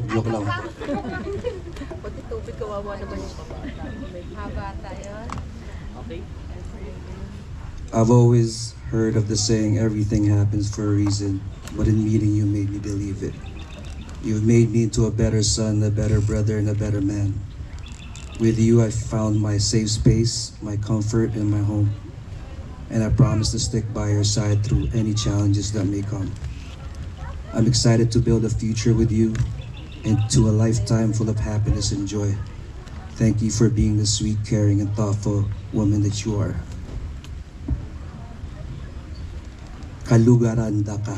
Joke lang. Pati tubig, kawawa naman yung habata yun. I've always heard of the saying, everything happens for a reason, but in meeting you made me believe it. You've made me into a better son, a better brother, and a better man. With you, I found my safe space, my comfort, and my home. And I promise to stick by your side through any challenges that may come. I'm excited to build a future with you and to a lifetime full of happiness and joy. Thank you for being the sweet, caring, and thoughtful woman that you are. Kalugaranda ka.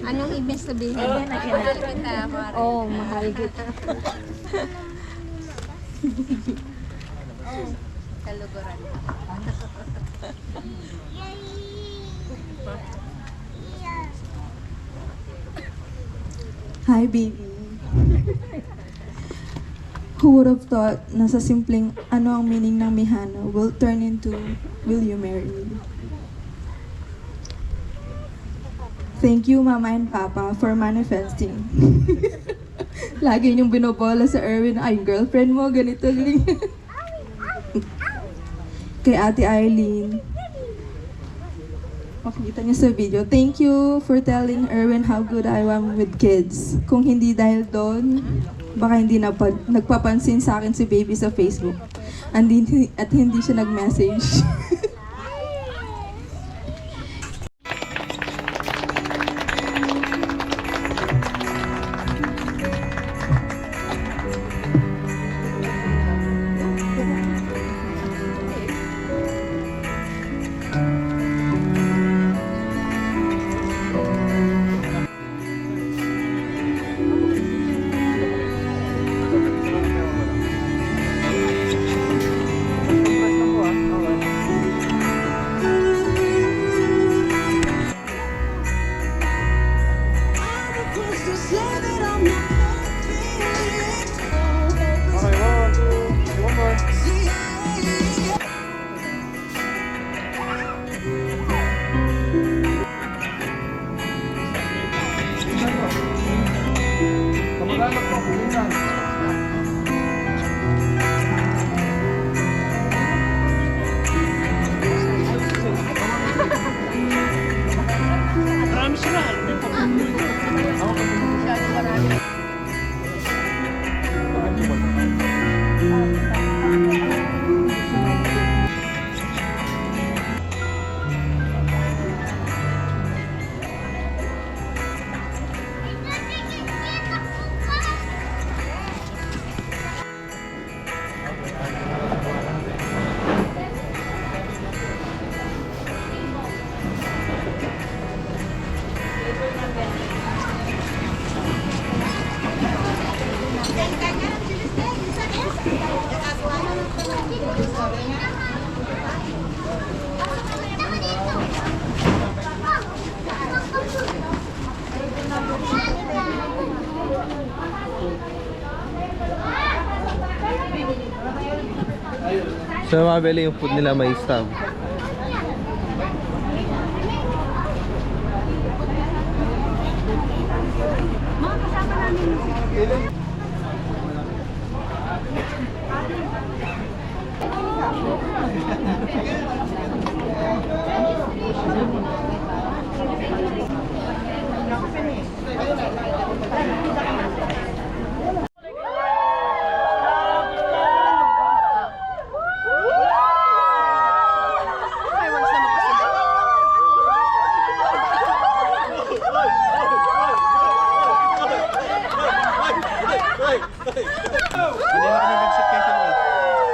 Anong ibig sabihin? Mahal kita, Mare. Oo, mahal kita. Kaluguran. Hi, baby. Who would have thought na sa simpleng ano ang meaning ng Mihana will turn into will you marry me? Thank you, Mama and Papa, for manifesting. Lagi niyong binobola sa Erwin, ay, girlfriend mo, ganito, ganyan. Kay Ate Eileen. Makikita niyo sa video. Thank you for telling Erwin how good I am with kids. Kung hindi dahil doon, baka hindi nagpapansin sa akin si baby sa Facebook. At hindi siya nag-message. So mga beli, yung food nila may stab.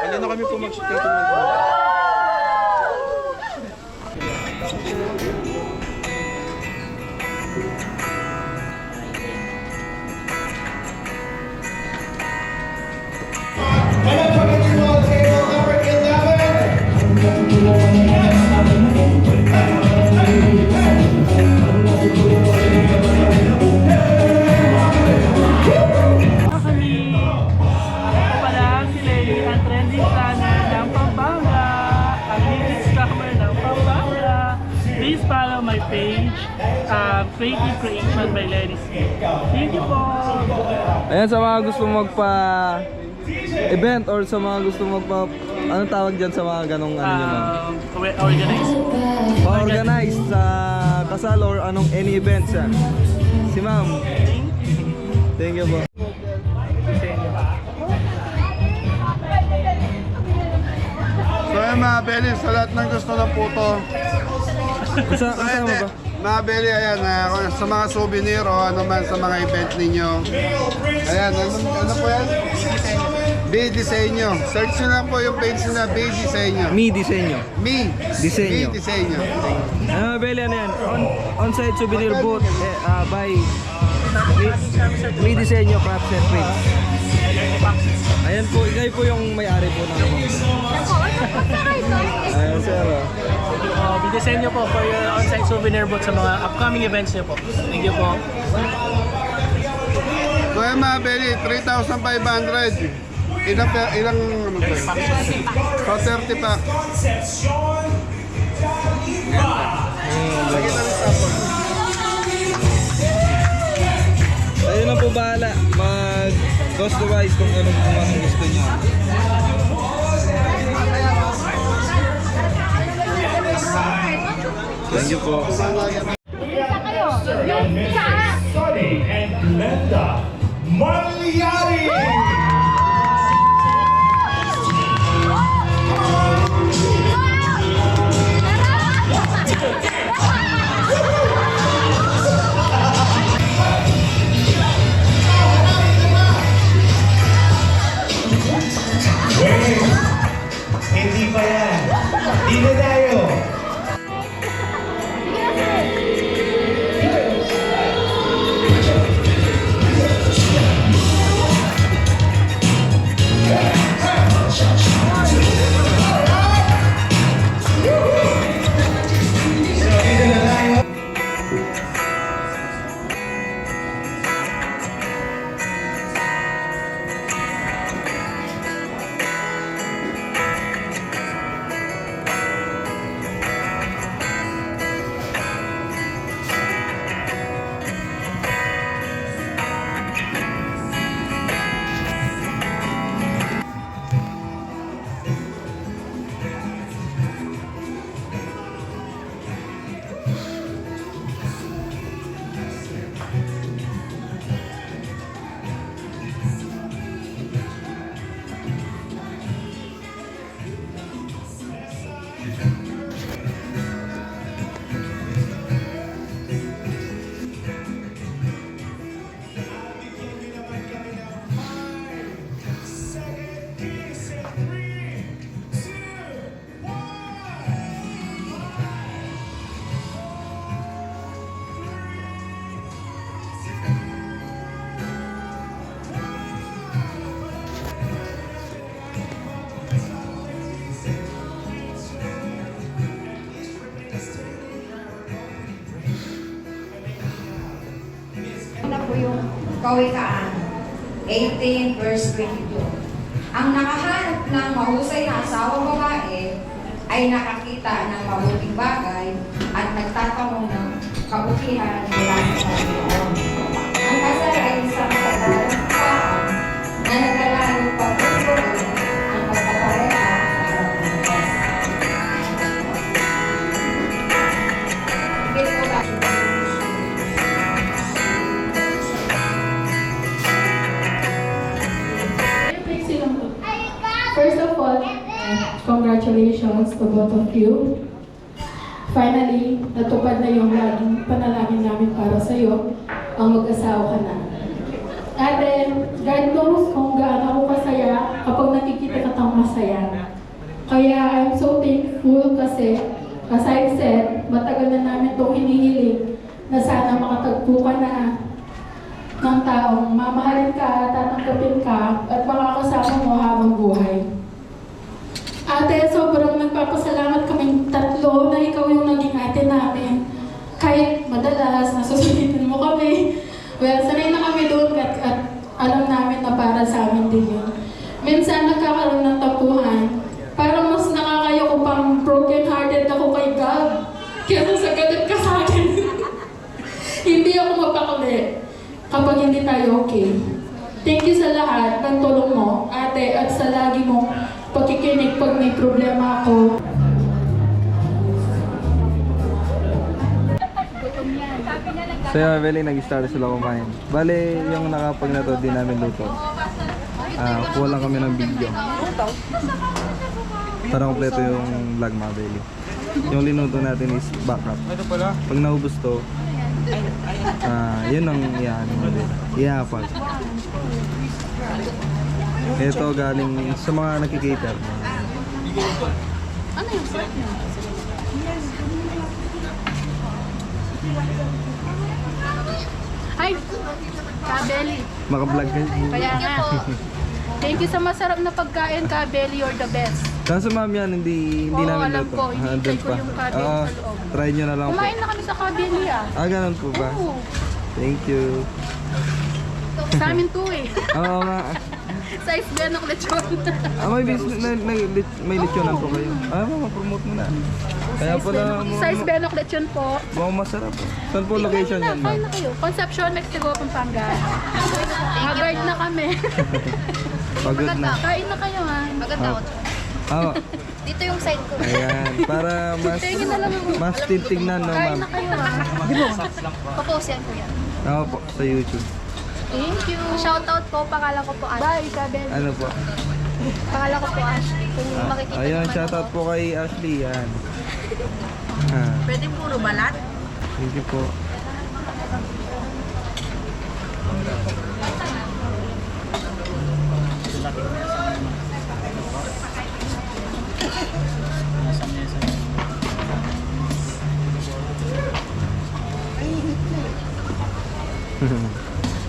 Kanina kami po mag-shoot kay Tulwal. Please follow my page, Creative Creation by Lenny Smith. Thank you po! Ayan, sa mga gusto magpa-event or sa mga gusto anong tawag dyan sa mga ganong ano nyo, ma'am? Organize. Pa-organize sa kasal or anong any events yan. Si ma'am. Thank you po. So yun mga Beli, sa lahat ng gusto ng puto, Kasama ba? mga Beli, ayan, sa mga souvenir o ano man sa mga event ninyo. Ayan, ano po yan? B Disenyo. Search nyo lang po yung page na B Disenyo. Mi Disenyo. Mi Disenyo. B Disenyo. Ano Beli, ano yan? On-site souvenir booth by Mi Disenyo Crafts and Prints. Ayan po, kayo po yung may-ari po ng ayan sir. Bidesenyo po for your on-site souvenir booth sa mga upcoming events nyo po. Thank you po. So yun mga Beli, 3,500. Ilang ano ba? So 30 pack. Lagi na rin tapos. Ayun na po bahala. Mag-customize kung anong gusto niyo. Thank you po. Isa kayo. Yung isa. Sunny and Glenda Malyari! Hindi pa yan. Di na tayo. Na po yung Kawikaan 18 verse 22. Ang nakahanap ng mahusay na asawang babae ay nakakita ng mabuting bagay at nagtatamong ng kabutihan mula sa Panginoon. Ang kasal ay isang sadalang paan na naglalaan pagpupuloy ang pagpapareha sa harap ng Diyos. Higit po tayo. First of all, congratulations to both of you. Finally, natupad na yung laging panalangin namin para sa'yo, ang mag-asawa ka na. Ate, God knows kung gaano ako kasaya kapag nakikita ka tang masaya. Kaya I'm so thankful kasi, as I've said, matagal na namin itong hinihiling na sana makatagpo ka na ng taong mamahalin ka, tatanggapin ka, at makakasama mo habang buhay. Ate, sobrang nagpapasalamat kaming tatlo na ikaw yung naging ate namin. Kahit madalas, nasusulitin mo kami. Well, sanay na kami doon at alam namin na para sa amin din yun. Minsan nagkakaroon ng tapuhan. Parang mas nakakaya ko pang broken-hearted ako kay God. Kaya sa galit ka sa akin. Hindi ako mapakali kapag hindi tayo okay. Thank you sa lahat ng tulong mo, ate, at sa lagi mong pakikinig pag may problema ako. So yun, Beli, nag-start sila kumain. Bale, yung nakapag na to, di namin luto. Kuha lang kami ng video. Para kompleto yung vlog, mga Beli. Yung linuto natin is backup. Pag naubos to, yun ang iahapag. Ito galing sa mga nakikater. Ano yung set niya? Ay! Kabeli. Maka-vlog ka. Kaya nga. Thank you sa masarap na pagkain, Kabeli. You're the best. Kaso ma'am yan, hindi Oo, namin alam luto. ko. Hinihintay ko yung Kabeli sa loob. Try nyo na lang po. Kumain na kami sa Kabeli Ganun po ba? Oo. Thank you. Sa amin to Oo nga. Size B ng lechon. May business, may lechonan po kayo. Mapromote mo na. Kaya pala, Size B ng lechon po. mukhang masarap. Saan po location yan, Kain ma'am? na kayo. Concepcion, Mexico, Pampanga. Haggard na kami. Pagod na. Kain na kayo ha. Dito yung side ko. Ayan, para Tingin na lang ako. mas titignan, no, Kain ma'am? na kayo ha. Papost yan, kuya. Ako po, sa YouTube. Thank you. Shoutout po, pangalan ko po Ashley. Bye, Isabel. Ano po? Pangalan ko po Ashley. Kung makikita Ayun, naman shoutout po kay Ashley, yan. Pwede puro balat? Thank you po.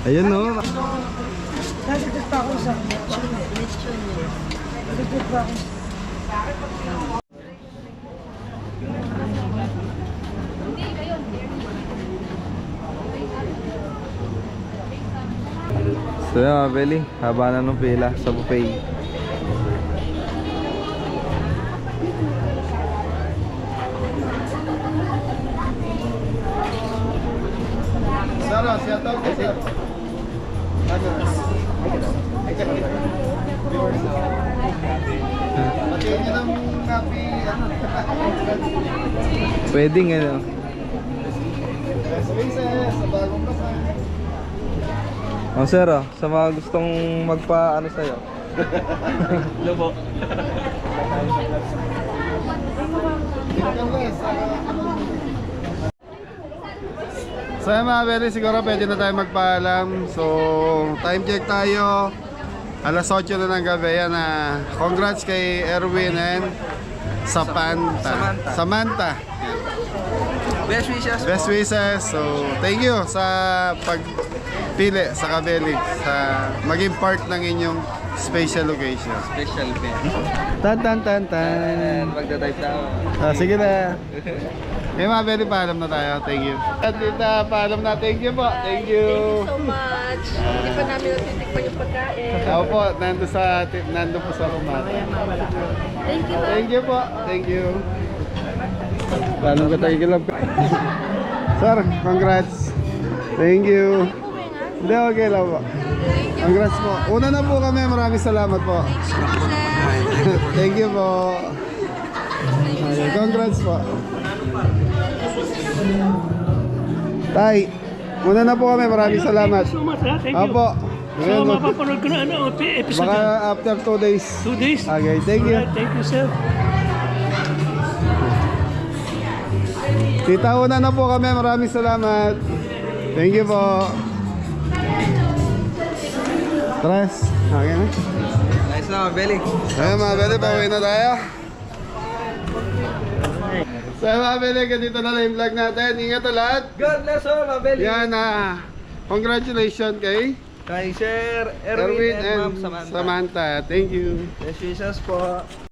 Ayun, no? So yun mga Beli, haba na nung pila sa buffet. Sara, siya tawag ka, sir. Batiin niyo ng happy, Pwedeng ano. best wishes sa bagong kasal. Sir, sa mga gustong magpa-ano sa'yo. Lubo. So yun mga Beli, siguro pwede na tayo magpaalam. So time check tayo. Alas 8 na ng gabi. Yan congrats kay Erwin and Samantha. Best wishes. Best wishes. So thank you sa pagpili sa Kabeli sa maging part ng inyong special occasion. Special pen. Tan. Magda-type na ako. Sige na. Okay mga Beli, paalam na tayo. Thank you. At Tita, paalam na. Thank you po. Thank you. So much. Hindi pa namin natitikman yung pagkain. Ako po, nandun po sa Romata. Thank you. Thank you po. Thank you. Paalam ka tayo lang. Sir, congrats. Thank you. Hindi, okay lang po. Congrats po. Una na po kami. Maraming salamat po. Thank you po. Okay, congrats po. Tay, una na po kami. Maraming salamat. Thank you so much, ha? Thank you. Opo. So, mapapanood ko na episode. Baka after 2 days. 2 days? Okay, thank you. Alright, thank you, sir. Tita, una na po kami. Maraming salamat. Thank you po. Tres. Okay na. Nice na mga Beli. Ayun mga Beli, pauwi na tayo. So mga Beli, ganito na lang yung vlog natin. Ingat na lahat. God bless all mga Beli. Yan congratulations kay Sir Erwin and Ma'am and Samantha. Thank you. Best wishes po.